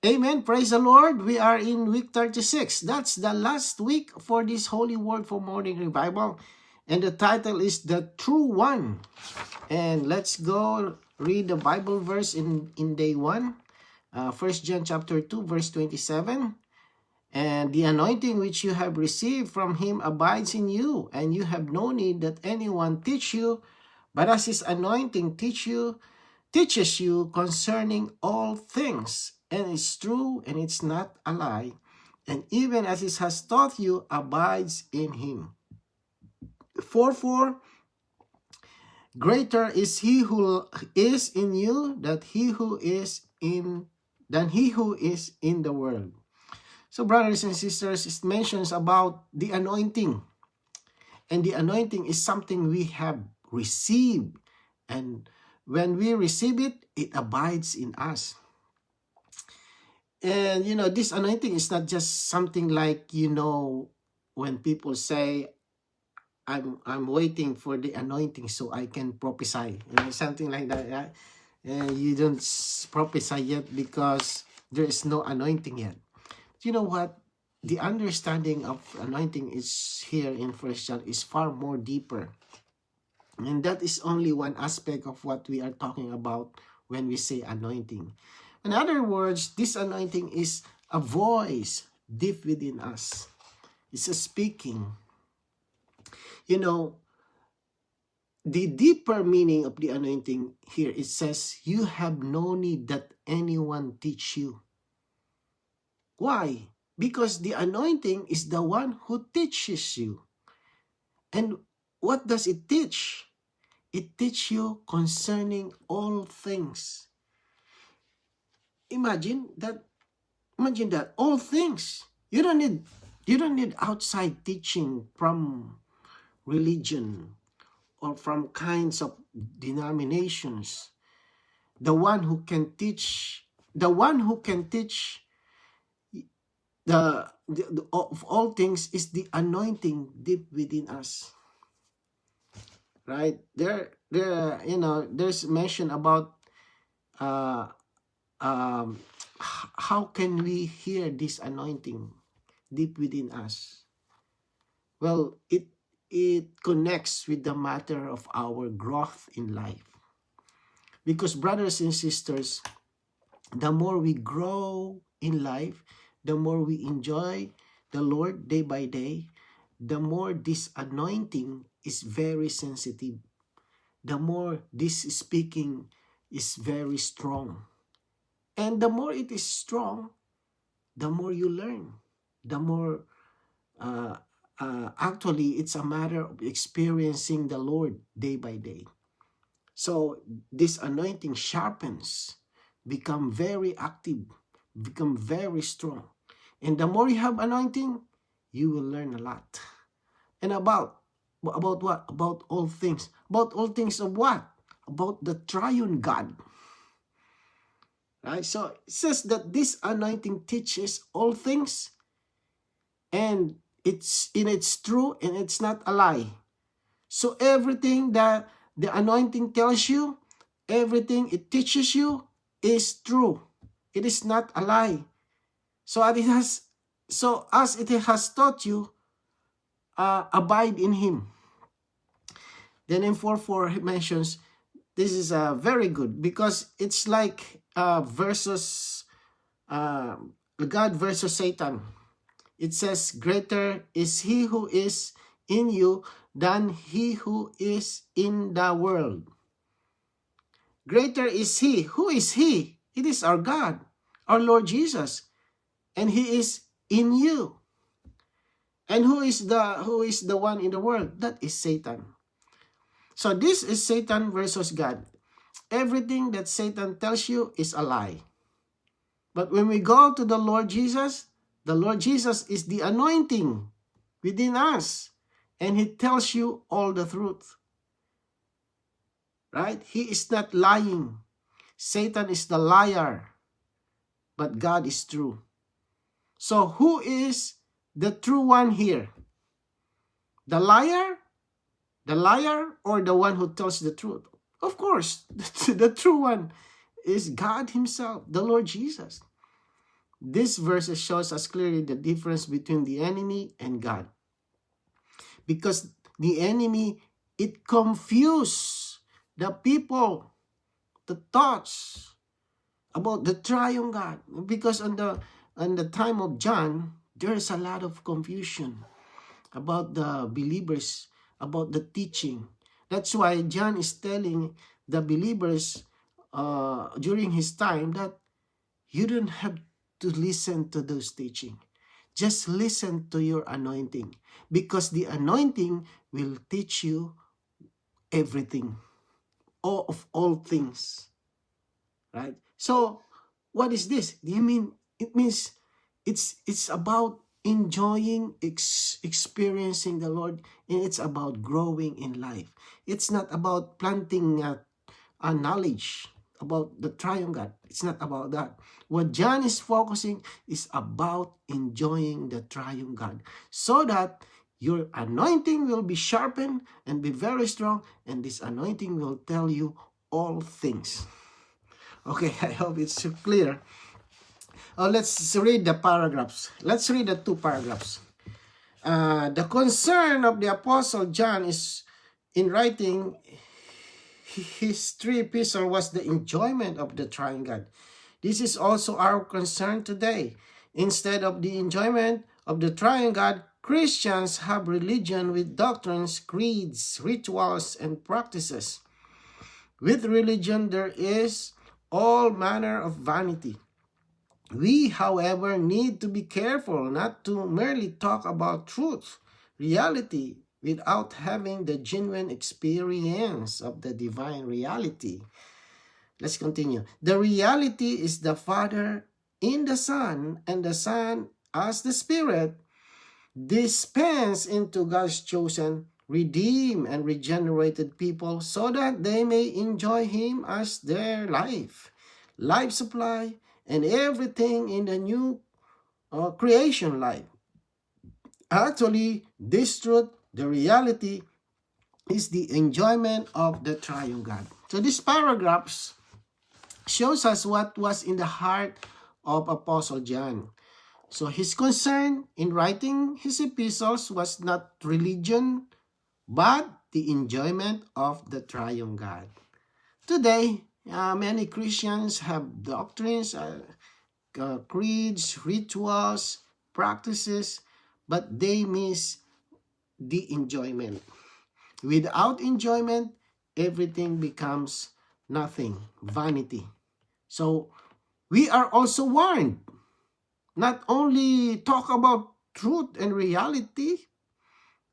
Amen. Praise the Lord. We are in week 36. That's the last week for this Holy Word for Morning Revival. And the title is The True One. And let's go read the Bible verse in day 1. 1 John chapter 2, verse 27. And the anointing which you have received from him abides in you, and you have no need that anyone teach you, but as his anointing teaches you concerning all things, and it's true and it's not a lie, and even as it has taught you abides in him. 4:4 Greater is he who is in you than he who is in the world. So brothers and sisters, it mentions about the anointing. And the anointing is something we have received. And when we receive it, it abides in us. And, this anointing is not just something like, when people say, I'm waiting for the anointing so I can prophesy. Something like that. Right? And you don't prophesy yet because there is no anointing yet. You know what? The understanding of anointing is here in 1 John is far more deeper. And that is only one aspect of what we are talking about when we say anointing. In other words, this anointing is a voice deep within us. It's a speaking. The deeper meaning of the anointing here, it says, you have no need that anyone teach you. Why? Because the anointing is the one who teaches you. And what does it teach? It teaches you concerning all things. Imagine that all things. You don't need outside teaching from religion or from kinds of denominations. The one who can teach of all things is the anointing deep within us. Right? There's mention about how can we hear this anointing deep within us? Well, it connects with the matter of our growth in life. Because brothers and sisters, the more we grow in life, the more we enjoy the Lord day by day, the more this anointing is very sensitive. The more this speaking is very strong. And the more it is strong, the more you learn. The more, actually, it's a matter of experiencing the Lord day by day. So this anointing sharpens, become very active, become very strong. And the more you have anointing, you will learn a lot. And about what? About all things. About all things of what? About the triune God. Right? So it says that this anointing teaches all things, and it's true and it's not a lie. So everything that the anointing tells you, everything it teaches you is true. It is not a lie. So as it has taught you, abide in him. Then in 4:4 it mentions, this is very good because it's like versus God versus Satan. It says, greater is he who is in you than he who is in the world. Greater is he. Who is he? It is our God, our Lord Jesus. And he is in you. And who is the one in the world? That is Satan. So this is Satan versus God. Everything that Satan tells you is a lie. But when we go to the Lord Jesus is the anointing within us. And he tells you all the truth. Right? He is not lying. Satan is the liar. But God is true. So who is the true one here? The liar? The liar or the one who tells the truth? Of course, the true one is God himself, the Lord Jesus. This verse shows us clearly the difference between the enemy and God. Because the enemy, it confused the people, the thoughts about the triune God. Because on the time of John, there is a lot of confusion about the believers, about the teaching. That's why John is telling the believers during his time that you don't have to listen to those teaching. Just listen to your anointing, because the anointing will teach you everything, all of all things, right? So, what is this? Do you mean it means it's about enjoying, experiencing the Lord, and it's about growing in life. It's not about planting a knowledge about the triune God. It's not about that. What John is focusing is about enjoying the triune God, so that your anointing will be sharpened and be very strong, and this anointing will tell you all things. Okay, I hope it's clear. Let's read the paragraphs. Let's read the two paragraphs. The concern of the Apostle John is in writing his 3 epistles was the enjoyment of the triune God. This is also our concern today. Instead of the enjoyment of the triune God, Christians have religion with doctrines, creeds, rituals, and practices. With religion, there is all manner of vanity. We, however, need to be careful not to merely talk about truth, reality, without having the genuine experience of the divine reality. Let's continue. The reality is the Father in the Son, and the Son as the Spirit dispense into God's chosen, redeemed, and regenerated people, so that they may enjoy Him as their life supply, and everything in the new creation life. Actually, this truth, the reality, is the enjoyment of the triune God. So these paragraphs shows us what was in the heart of Apostle John. So his concern in writing his epistles was not religion, but the enjoyment of the triune God. Today, many Christians have doctrines, creeds, rituals, practices, but they miss the enjoyment. Without enjoyment, everything becomes nothing, vanity. So we are also warned, not only talk about truth and reality,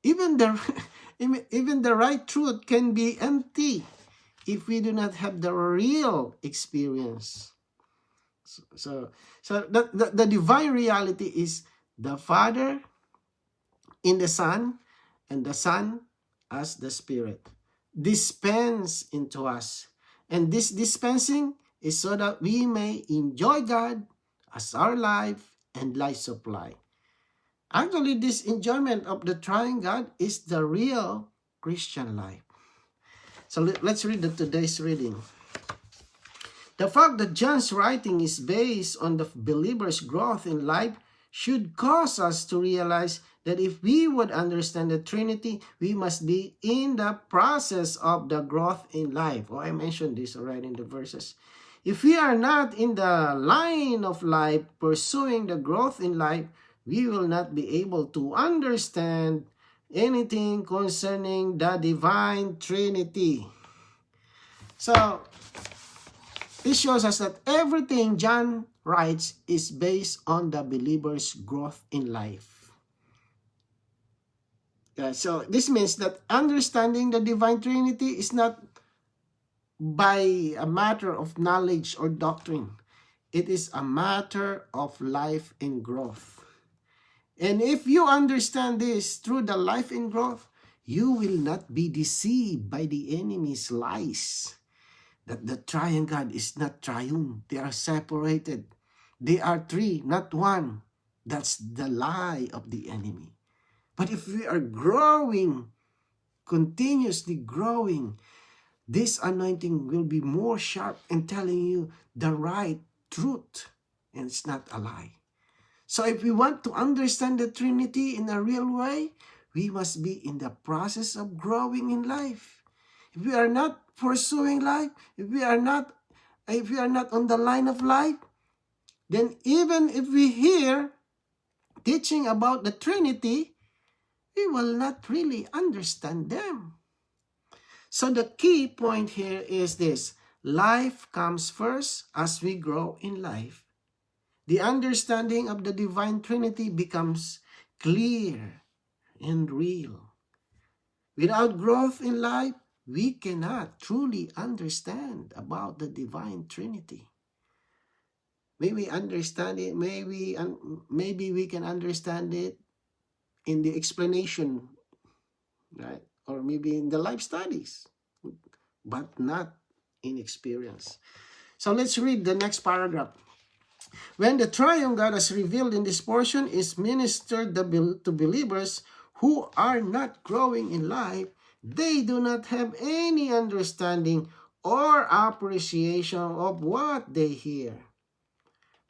even the right truth can be empty if we do not have the real experience. So the divine reality is the Father in the Son, and the Son as the Spirit dispense into us. And this dispensing is so that we may enjoy God as our life and life supply. Actually, this enjoyment of the triune God is the real Christian life. So let's read today's reading. The fact that John's writing is based on the believer's growth in life should cause us to realize that if we would understand the Trinity, we must be in the process of the growth in life. Oh, I mentioned this already in the verses. If we are not in the line of life, pursuing the growth in life, we will not be able to understand anything concerning the divine Trinity. So, this shows us that everything John writes is based on the believer's growth in life. So this means that understanding the divine Trinity is not by a matter of knowledge or doctrine. It is a matter of life and growth. And if you understand this through the life and growth, you will not be deceived by the enemy's lies. That the triune God is not triune. They are separated. They are three, not one. That's the lie of the enemy. But if we are growing, continuously growing, this anointing will be more sharp and telling you the right truth. And it's not a lie. So if we want to understand the Trinity in a real way, we must be in the process of growing in life. If we are not pursuing life, if we are not on the line of life, then even if we hear teaching about the Trinity, we will not really understand them. So the key point here is this: life comes first as we grow in life. The understanding of the divine Trinity becomes clear and real. Without growth in life, we cannot truly understand about the divine Trinity. Maybe understand it, maybe we can understand it in the explanation, right? Or maybe in the life studies, but not in experience. So let's read the next paragraph. When the triune God as revealed in this portion is ministered to believers who are not growing in life, they do not have any understanding or appreciation of what they hear.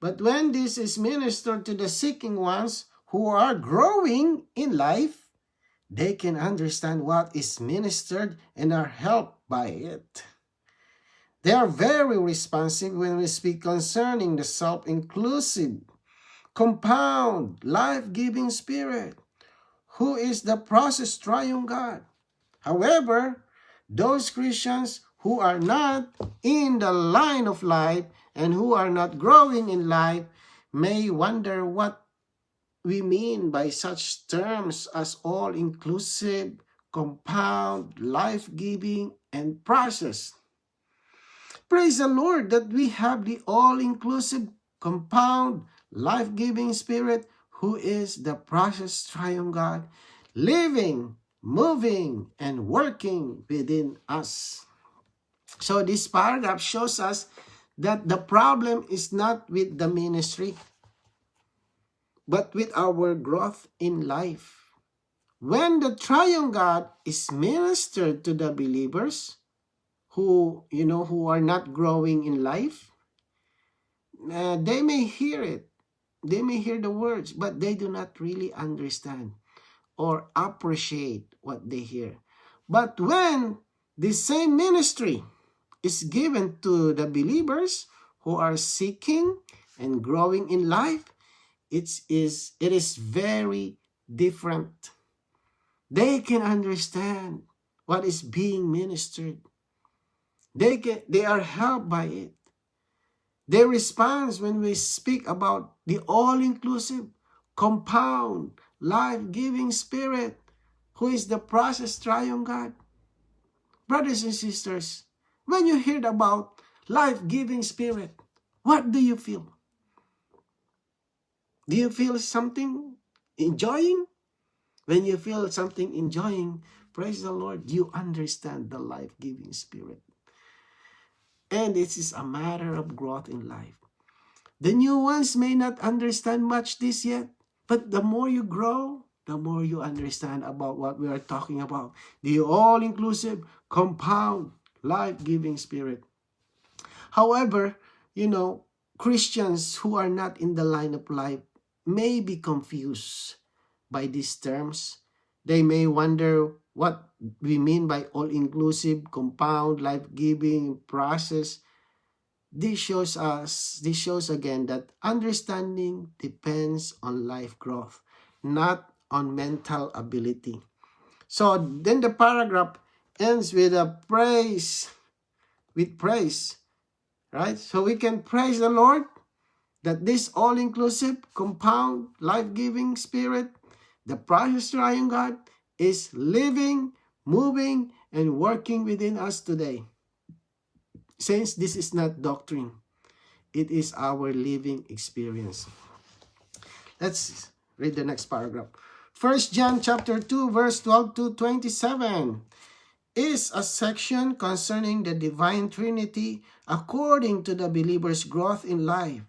But when this is ministered to the seeking ones who are growing in life, they can understand what is ministered and are helped by it. They are very responsive when we speak concerning the self-inclusive, compound, life-giving Spirit, who is the process triune God. However, those Christians who are not in the line of life and who are not growing in life may wonder what we mean by such terms as all-inclusive, compound, life-giving, and process. Praise the Lord that we have the all-inclusive, compound, life-giving Spirit who is the process triune God, living, moving, and working within us. So this paragraph shows us that the problem is not with the ministry, but with our growth in life. When the triune God is ministered to the believers who are not growing in life, they may hear it. They may hear the words, but they do not really understand or appreciate what they hear. But when the same ministry is given to the believers who are seeking and growing in life, it is very different. They can understand what is being ministered. They are helped by it. Their response when we speak about the all-inclusive, compound, life-giving Spirit, who is the process triune God. Brothers and sisters, when you hear about life-giving Spirit, what do you feel? Do you feel something enjoying? When you feel something enjoying, praise the Lord, you understand the life-giving Spirit. And it is a matter of growth in life. The new ones may not understand much this yet, but the more you grow, the more you understand about what we are talking about. The all-inclusive, compound, life-giving Spirit. However, Christians who are not in the line of life may be confused by these terms. They may wonder what we mean by all-inclusive, compound, life-giving process. This shows again that understanding depends on life growth, not on mental ability. So then the paragraph ends with praise, right? So we can praise the Lord that this all-inclusive, compound, life-giving Spirit, the process triune God, is living, moving, and working within us today. Since this is not doctrine, it is our living experience. Let's read the next paragraph. 1 John chapter 2, verse 12 to 27 is a section concerning the divine Trinity according to the believer's growth in life.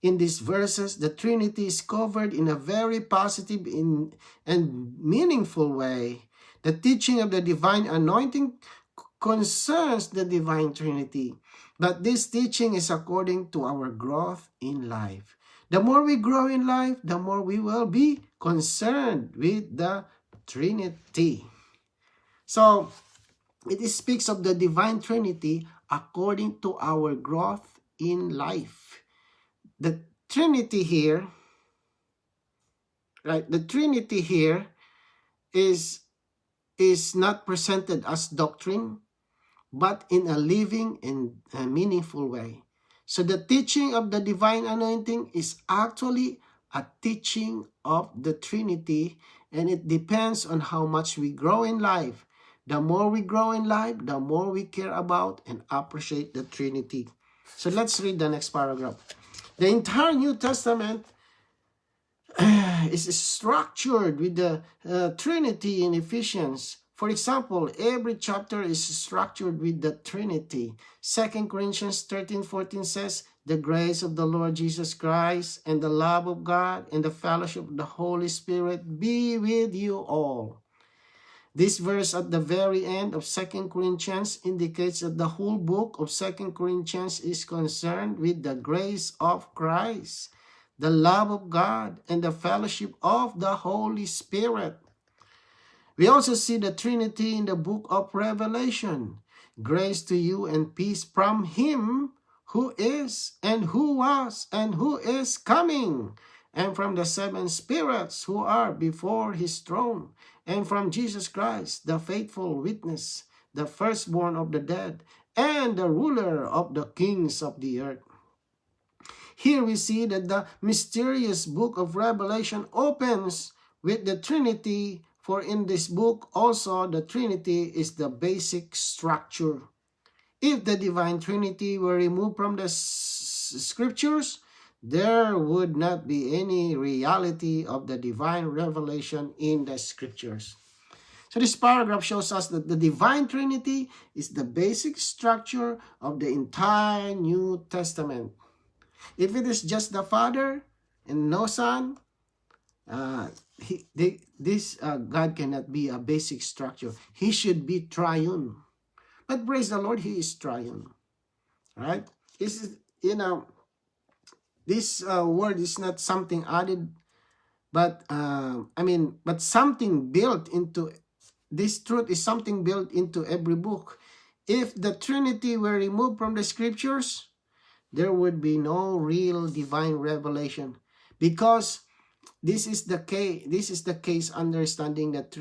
In these verses, the Trinity is covered in a very positive and meaningful way. The teaching of the divine anointing concerns the divine Trinity, but this teaching is according to our growth in life. The more we grow in life, the more we will be concerned with the Trinity. So, it speaks of the divine Trinity according to our growth in life. The Trinity here, right? The Trinity here is not presented as doctrine, but in a living and a meaningful way. So the teaching of the divine anointing is actually a teaching of the Trinity, and it depends on how much we grow in life. The more we grow in life, the more we care about and appreciate the Trinity. So let's read the next paragraph. The entire New Testament is structured with the Trinity in Ephesians. For example, every chapter is structured with the Trinity. 2 Corinthians 13:14 says, "The grace of the Lord Jesus Christ and the love of God and the fellowship of the Holy Spirit be with you all." This verse at the very end of 2 Corinthians indicates that the whole book of 2 Corinthians is concerned with the grace of Christ, the love of God, and the fellowship of the Holy Spirit. We also see the Trinity in the book of Revelation. Grace to you and peace from Him who is, and who was, and who is coming, and from the seven spirits who are before His throne, and from Jesus Christ, the faithful witness, the firstborn of the dead, and the ruler of the kings of the earth. Here we see that the mysterious book of Revelation opens with the Trinity, for in this book also the Trinity is the basic structure. If the divine Trinity were removed from the scriptures, there would not be any reality of the divine revelation in the scriptures. So this paragraph shows us that the divine Trinity is the basic structure of the entire New Testament. If it is just the Father and no Son, God cannot be a basic structure. He should be triune. But praise the Lord, He is triune. Right? This is, this word is not something added, but but something built into, this truth is something built into every book. If the Trinity were removed from the scriptures, there would be no real divine revelation, because this is the case understanding that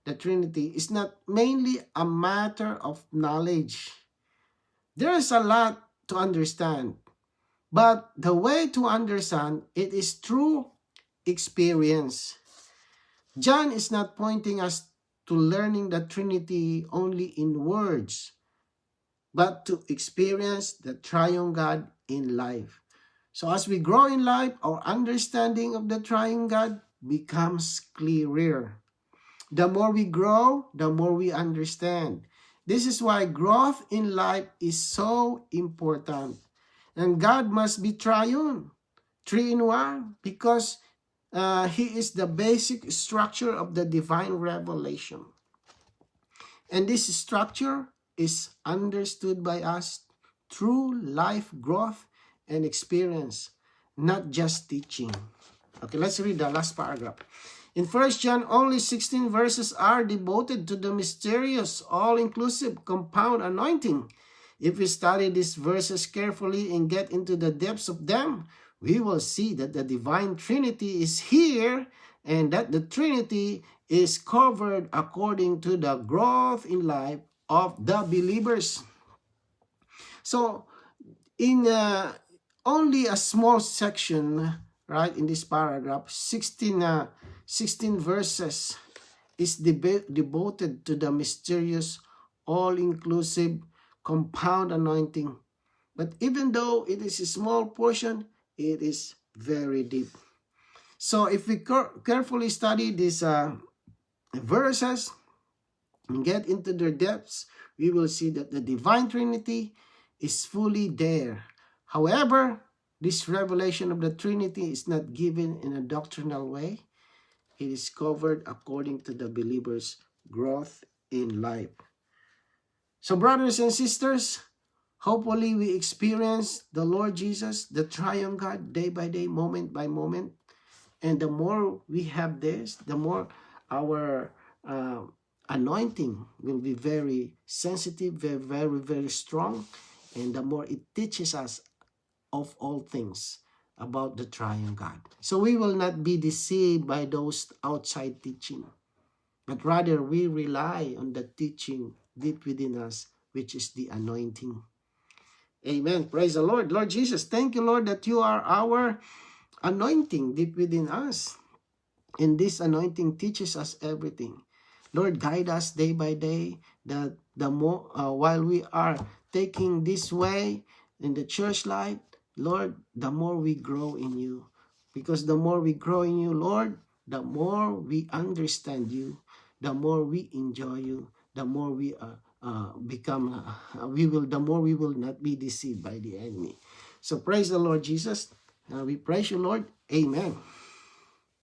the Trinity is not mainly a matter of knowledge. There is a lot to understand, but the way to understand it is through experience. John is not pointing us to learning the Trinity only in words, but to experience the triune God in life. So as we grow in life, our understanding of the triune God becomes clearer. The more we grow, the more we understand. This is why growth in life is so important. And God must be triune, 3 in 1, because He is the basic structure of the divine revelation. And this structure is understood by us through life growth and experience, not just teaching. Okay, let's read the last paragraph. In 1 John, only 16 verses are devoted to the mysterious, all-inclusive compound anointing. If we study these verses carefully and get into the depths of them, we will see that the divine Trinity is here and that the Trinity is covered according to the growth in life of the believers. So, in only a small section, right, in this paragraph, 16 verses is devoted to the mysterious, all-inclusive, compound anointing. But even though it is a small portion, it is very deep. So if we carefully study these verses and get into their depths, we will see that the divine Trinity is fully there. However, this revelation of the Trinity is not given in a doctrinal way. It is covered according to the believer's growth in life. So brothers and sisters, Hopefully, we experience the Lord Jesus, the triune God, day by day, moment by moment. And the more we have this, the more our anointing will be very sensitive, very, very, very strong. And the more it teaches us of all things about the triune God. So we will not be deceived by those outside teaching, but rather we rely on the teaching deep within us, which is the anointing. Amen. Praise the Lord. Lord Jesus, thank you, Lord, that you are our anointing deep within us. And this anointing teaches us everything. Lord, guide us day by day, that the more while we are taking this way in the church life, Lord, the more we grow in you. Because the more we grow in you, Lord, the more we understand you, the more we enjoy you, the more we the more we will not be deceived by the enemy. So praise the Lord Jesus. We praise you, Lord. Amen.